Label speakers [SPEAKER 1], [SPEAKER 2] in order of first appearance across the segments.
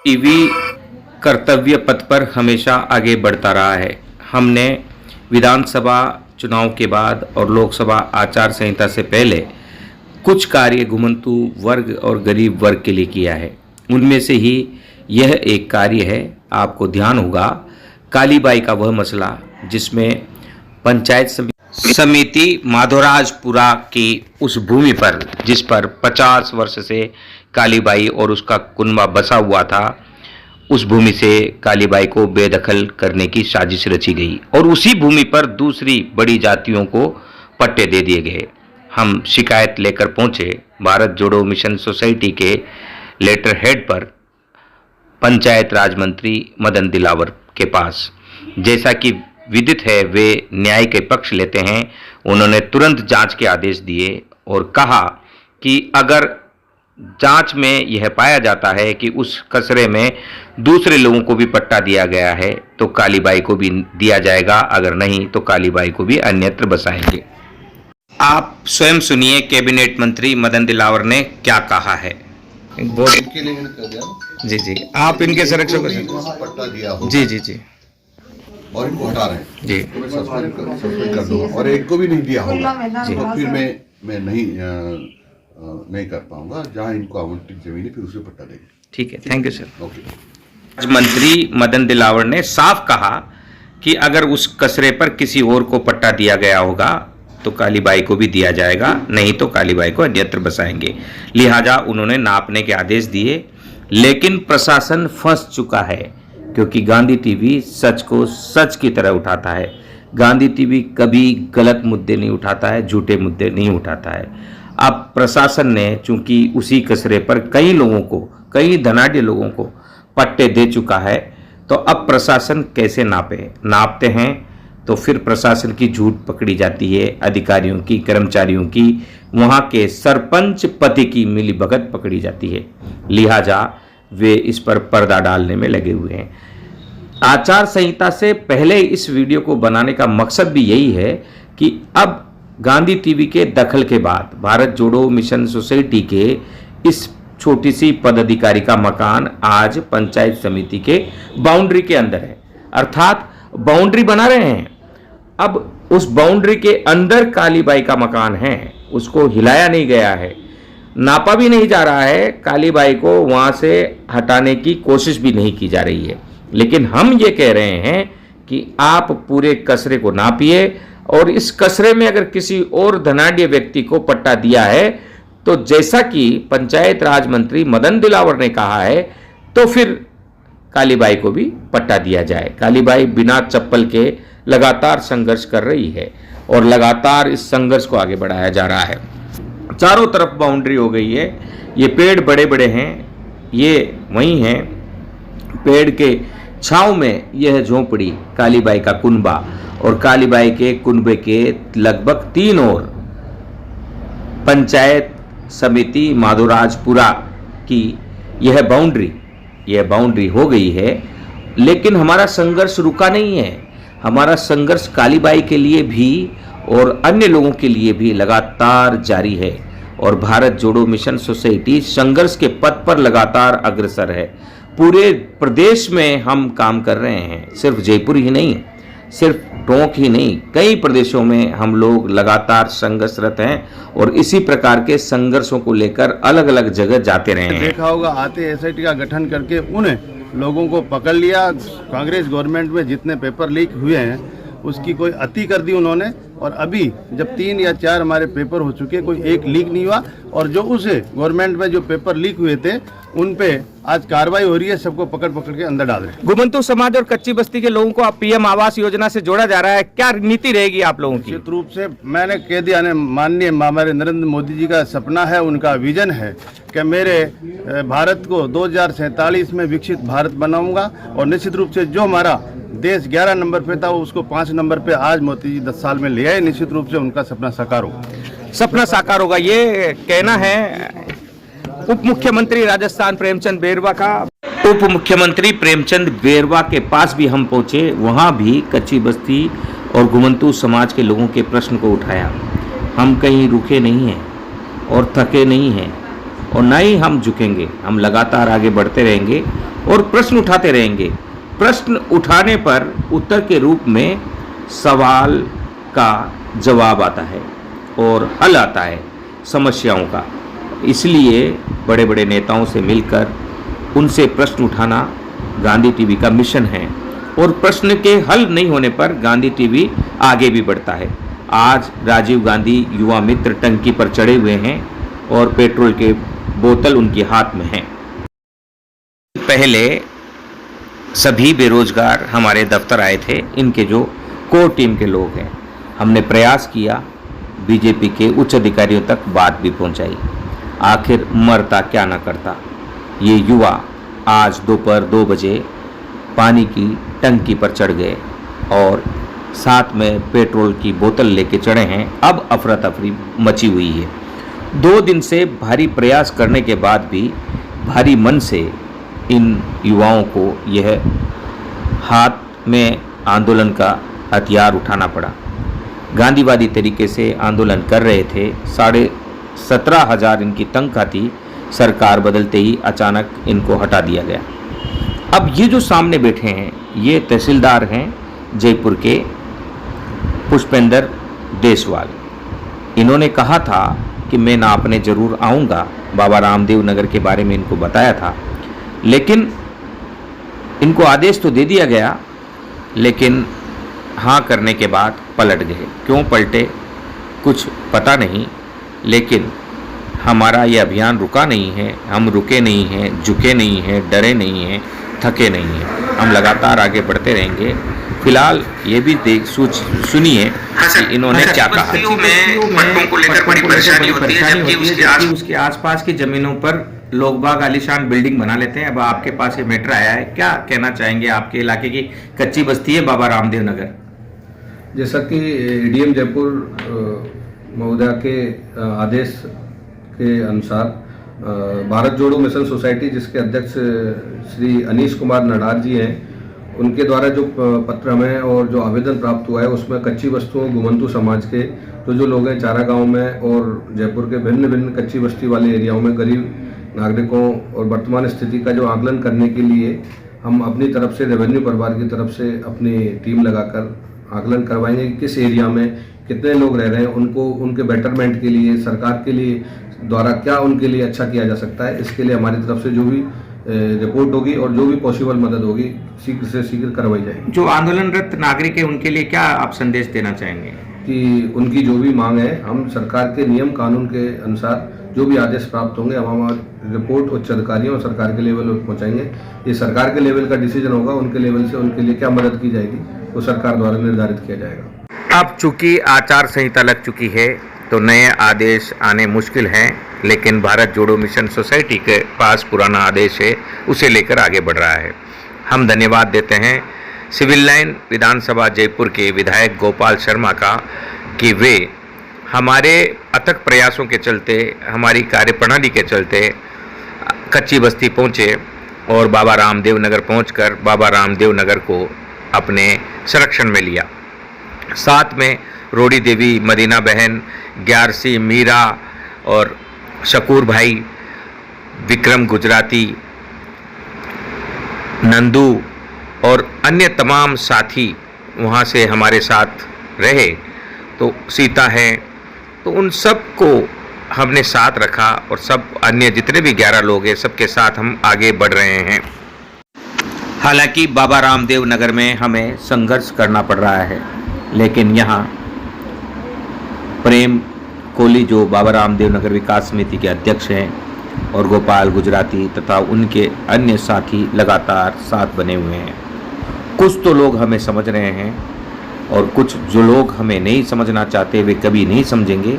[SPEAKER 1] TV कर्तव्य पथ पर हमेशा आगे बढ़ता रहा है। हमने विधानसभा चुनाव के बाद और लोकसभा आचार संहिता से पहले कुछ कार्य घुमंतु वर्ग और गरीब वर्ग के लिए किया है। उनमें से ही यह एक कार्य है। आपको ध्यान होगा कालीबाई का वह मसला जिसमें पंचायत समिति माधोराजपुरा की उस भूमि पर जिस पर 50 वर्ष से कालीबाई और उसका कुनबा बसा हुआ था, उस भूमि से कालीबाई को बेदखल करने की साजिश रची गई और उसी भूमि पर दूसरी बड़ी जातियों को पट्टे दे दिए गए। हम शिकायत लेकर पहुंचे भारत जोड़ो मिशन सोसाइटी के लेटर हेड पर पंचायत राज मंत्री मदन दिलावर के पास। जैसा कि विदित है वे न्याय के पक्ष लेते हैं। उन्होंने तुरंत जांच के आदेश दिए और कहा कि अगर जांच में यह पाया जाता है कि उस कचरे में दूसरे लोगों को भी पट्टा दिया गया है तो कालीबाई को भी दिया जाएगा, अगर नहीं तो कालीबाई को भी अन्यत्र बसाएंगे। आप स्वयं सुनिए कैबिनेट मंत्री मदन दिलावर ने क्या कहा है। जी जी, आप इनके संरक्षक
[SPEAKER 2] पट्टा दिया हो
[SPEAKER 1] जी जी जी
[SPEAKER 2] और इनको हटा रहे हैं
[SPEAKER 1] जी,
[SPEAKER 2] तो मैं सस्पेंड कर दूंगा और एक को भी नहीं दिया होगा तो फिर मैं नहीं कर पाऊंगा। जहां इनको आवंटित जमीन है फिर उसे पट्टा देंगे।
[SPEAKER 1] ठीक है, थैंक यू सर।
[SPEAKER 2] ओके।
[SPEAKER 1] आज मंत्री मदन दिलावर ने साफ कहा कि अगर उस कचरे पर किसी और को पट्टा दिया गया होगा तो कालीबाई को भी दिया जाएगा, नहीं तो कालीबाई को अन्यत्र बसाएंगे। लिहाजा उन्होंने नापने के आदेश दिए, लेकिन प्रशासन फंस चुका है क्योंकि गांधी टीवी सच को सच की तरह उठाता है। गांधी टीवी कभी गलत मुद्दे नहीं उठाता है, झूठे मुद्दे नहीं उठाता है। अब प्रशासन ने चूंकि उसी कचरे पर कई लोगों को, कई धनाढ्य लोगों को पट्टे दे चुका है, तो अब प्रशासन कैसे नापते हैं तो फिर प्रशासन की झूठ पकड़ी जाती है, अधिकारियों की, कर्मचारियों की, वहाँ के सरपंच पति की मिलीभगत पकड़ी जाती है। लिहाजा वे इस पर पर्दा डालने में लगे हुए हैं। आचार संहिता से पहले इस वीडियो को बनाने का मकसद भी यही है कि अब गांधी टीवी के दखल के बाद भारत जोड़ो मिशन सोसाइटी के इस छोटी सी पदाधिकारी का मकान आज पंचायत समिति के बाउंड्री के अंदर है, अर्थात बाउंड्री बना रहे हैं। अब उस बाउंड्री के अंदर कालीबाई का मकान है, उसको हिलाया नहीं गया है, नापा भी नहीं जा रहा है, कालीबाई को वहां से हटाने की कोशिश भी नहीं की जा रही है। लेकिन हम ये कह रहे हैं कि आप पूरे कचरे को नापिए और इस कचरे में अगर किसी और धनाढ्य व्यक्ति को पट्टा दिया है तो जैसा कि पंचायत राज मंत्री मदन दिलावर ने कहा है तो फिर कालीबाई को भी पट्टा दिया जाए। कालीबाई बिना चप्पल के लगातार संघर्ष कर रही है और लगातार इस संघर्ष को आगे बढ़ाया जा रहा है। चारों तरफ बाउंड्री हो गई है, ये पेड़ बड़े बड़े हैं, ये वहीं हैं, पेड़ के छांव में यह झोंपड़ी कालीबाई का कुनबा और कालीबाई के कुनबे के लगभग 3 और पंचायत समिति माधोराजपुरा की यह बाउंड्री हो गई है। लेकिन हमारा संघर्ष रुका नहीं है। हमारा संघर्ष कालीबाई के लिए भी और अन्य लोगों के लिए भी लगातार जारी है और भारत जोड़ो मिशन सोसाइटी संघर्ष के पथ पर लगातार अग्रसर है। पूरे प्रदेश में हम काम कर रहे हैं, सिर्फ जयपुर ही नहीं, सिर्फ टोंक ही नहीं, कई प्रदेशों में हम लोग लगातार संघर्षरत हैं और इसी प्रकार के संघर्षों को लेकर अलग अलग जगह जाते रहे हैं।
[SPEAKER 3] देखा होगा आते एसआईटी का गठन करके उन लोगों को पकड़ लिया। कांग्रेस गवर्नमेंट में जितने पेपर लीक हुए हैं उसकी कोई अति कर दी उन्होंने और अभी जब 3 या 4 हमारे पेपर हो चुके, कोई एक लीक नहीं हुआ और जो उस गवर्नमेंट में जो पेपर लीक हुए थे उन पे आज कार्रवाई हो रही है। सबको पकड़ के अंदर डाल रहे हैं।
[SPEAKER 1] घुमंतु समाज और कच्ची बस्ती के लोगों को अब पीएम आवास योजना से जोड़ा जा रहा है, क्या नीति रहेगी आप लोगों की?
[SPEAKER 3] निश्चित रूप से मैंने कह दिया, माननीय हमारे नरेंद्र मोदी जी का सपना है, उनका विजन है कि मेरे भारत को 2047 में विकसित भारत बनाऊंगा और निश्चित रूप से जो हमारा देश 11 नंबर पे था उसको 5 नंबर पे आज मोदी जी 10 साल में ले आए। निश्चित रूप से उनका सपना साकार होगा, ये कहना है उप मुख्यमंत्री राजस्थान प्रेमचंद बेरवा का। उप मुख्यमंत्री प्रेमचंद बेरवा के पास भी हम पहुंचे, वहां भी कच्ची बस्ती और घुमंतु समाज के लोगों के प्रश्न को उठाया। हम कहीं रुके नहीं हैं और थके नहीं हैं और ना ही हम झुकेंगे। हम लगातार आगे बढ़ते रहेंगे
[SPEAKER 1] और प्रश्न उठाते रहेंगे। प्रश्न उठाने पर उत्तर के रूप में सवाल का जवाब आता है और हल आता है समस्याओं का। इसलिए बड़े बड़े नेताओं से मिलकर उनसे प्रश्न उठाना गांधी टीवी का मिशन है और प्रश्न के हल नहीं होने पर गांधी टीवी आगे भी बढ़ता है। आज राजीव गांधी युवा मित्र टंकी पर चढ़े हुए हैं और पेट्रोल के बोतल उनके हाथ में हैं। पहले सभी बेरोजगार हमारे दफ्तर आए थे, इनके जो कोर टीम के लोग हैं। हमने प्रयास किया, बीजेपी के उच्च अधिकारियों तक बात भी पहुंचाई। आखिर मरता क्या न करता, ये युवा आज दोपहर 2 बजे पानी की टंकी पर चढ़ गए और साथ में पेट्रोल की बोतल लेके चढ़े हैं। अब अफरा तफरी मची हुई है। 2 दिन से भारी प्रयास करने के बाद भी भारी मन से इन युवाओं को यह हाथ में आंदोलन का हथियार उठाना पड़ा। गांधीवादी तरीके से आंदोलन कर रहे थे। 17,500 इनकी तनख्वाह थी। सरकार बदलते ही अचानक इनको हटा दिया गया। अब ये जो सामने बैठे हैं ये तहसीलदार हैं जयपुर के, पुष्पेंद्र देशवाल। इन्होंने कहा था कि मैं नापने जरूर आऊँगा। बाबा रामदेव नगर के बारे में इनको बताया था, लेकिन इनको आदेश तो दे दिया गया, लेकिन हाँ करने के बाद पलट गए। क्यों पलटे कुछ पता नहीं, लेकिन हमारा ये अभियान रुका नहीं है। हम रुके नहीं हैं, झुके नहीं हैं, डरे नहीं हैं, थके नहीं हैं। हम लगातार आगे बढ़ते रहेंगे। फिलहाल ये भी सुनिए कि इन्होंने क्या कहा। पट्टों को लेकर बड़ी परेशानी होती है, जबकि उसके आसपास की जमीनों पर लोग बाग आलीशान बिल्डिंग बना लेते हैं। अब आपके पास ये मैटर आया है, क्या कहना चाहेंगे? आपके इलाके की कच्ची बस्ती है बाबा रामदेव नगर।
[SPEAKER 4] जैसा कि एडीएम जयपुर महोदय के आदेश के अनुसार भारत जोड़ो मिशन सोसाइटी, जिसके अध्यक्ष श्री अनीश कुमार नडार जी हैं, उनके द्वारा जो पत्र हमें और जो आवेदन प्राप्त हुआ है उसमें कच्ची बस्तियों घुमंतू समाज के जो लोग हैं चारा गांव में और जयपुर के भिन्न भिन्न कच्ची बस्ती वाले एरियाओं में गरीब नागरिकों और वर्तमान स्थिति का जो आकलन करने के लिए हम अपनी तरफ से रेवेन्यू परिवार की तरफ से अपनी टीम लगाकर आकलन करवाएंगे कि किस एरिया में कितने लोग रह रहे हैं, उनको उनके बेटरमेंट के लिए सरकार के लिए द्वारा क्या उनके लिए अच्छा किया जा सकता है। इसके लिए हमारी तरफ से जो भी रिपोर्ट होगी और जो भी पॉसिबल मदद होगी शीघ्र से शीघ्र करवाई जाएगी। जो आंदोलनरत नागरिक है उनके लिए क्या आप संदेश देना चाहेंगे? कि उनकी जो भी मांग है हम सरकार के नियम कानून के अनुसार जो भी आदेश प्राप्त होंगे हम हमारी रिपोर्ट उच्च अधिकारियों और सरकार के लेवल पर पहुंचाएंगे। ये सरकार के लेवल का डिसीजन होगा, उनके लेवल से उनके लिए क्या मदद की जाएगी वो सरकार द्वारा निर्धारित किया जाएगा।
[SPEAKER 1] अब चूंकि आचार संहिता लग चुकी है तो नए आदेश आने मुश्किल हैं, लेकिन भारत जोड़ो मिशन सोसाइटी के पास पुराना आदेश है, उसे लेकर आगे बढ़ रहा है। हम धन्यवाद देते हैं सिविल लाइन विधानसभा जयपुर के विधायक गोपाल शर्मा का कि वे हमारे अथक प्रयासों के चलते, हमारी कार्यप्रणाली के चलते कच्ची बस्ती पहुँचे और बाबा रामदेव नगर पहुँचकर बाबा रामदेव नगर को अपने संरक्षण में लिया। साथ में रोड़ी देवी, मदीना बहन, ग्यारसी, मीरा और शकूर भाई, विक्रम गुजराती, नंदू और अन्य तमाम साथी वहाँ से हमारे साथ रहे। तो सीता है, तो उन सब को हमने साथ रखा और सब अन्य जितने भी 11 लोग हैं सबके साथ हम आगे बढ़ रहे हैं। हालांकि बाबा रामदेव नगर में हमें संघर्ष करना पड़ रहा है, लेकिन यहाँ प्रेम कोहली जो बाबा रामदेव नगर विकास समिति के अध्यक्ष हैं और गोपाल गुजराती तथा उनके अन्य साथी लगातार साथ बने हुए हैं। कुछ तो लोग हमें समझ रहे हैं और कुछ जो लोग हमें नहीं समझना चाहते वे कभी नहीं समझेंगे,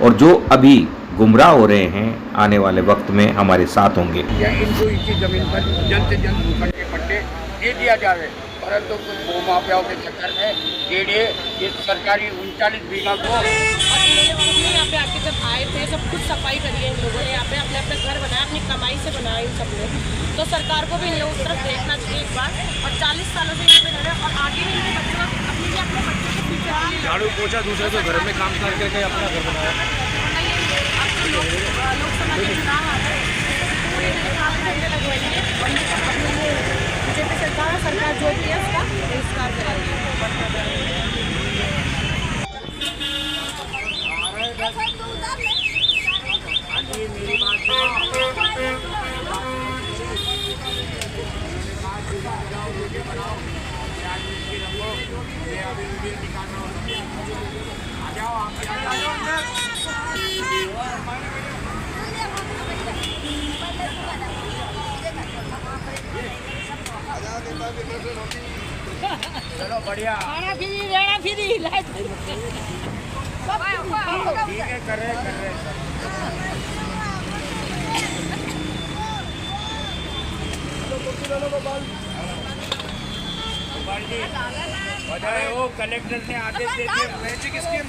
[SPEAKER 1] और जो अभी गुमराह हो रहे हैं आने वाले वक्त में हमारे साथ होंगे।
[SPEAKER 5] इनको इसी जमीन पर जल्द से जल्द भूखंड के पट्टे दे दिया जाए, परंतु कुछ भूमाफियाओं के चक्कर में DDA इस सरकारी 39 बीघा को
[SPEAKER 6] यहाँ पे आके जब आए थे सब कुछ सफाई करी है इन लोगों ने, यहाँ पे अपने अपने घर बनाया, अपनी कमाई से बनाया इन सब ने। तो सरकार को भी इन लोगों की तरफ देखना चाहिए एक बार। और 40 सालों से यहाँ पे रह रहे हैं और आगे भी इनके बच्चों अपने बच्चों को फ्यूचर
[SPEAKER 5] झाड़ू पोछा दूसरे के घर में काम करके अपना घर बनाया।
[SPEAKER 6] अब तो लोकसभा के चुनाव आ रहे हैं, पूरी काफी झंडे लगवाएंगे और ये सब अपने बीजेपी सरकार जो भी है उसका बहिष्कार कराएगी।
[SPEAKER 5] चलो बढ़िया
[SPEAKER 6] खाना फ्री रहना फ्री लाइट
[SPEAKER 5] ठीक है, कर रहे बधाई हो, कलेक्टर ने आदेश दे दिए। मैजिक किसकी है?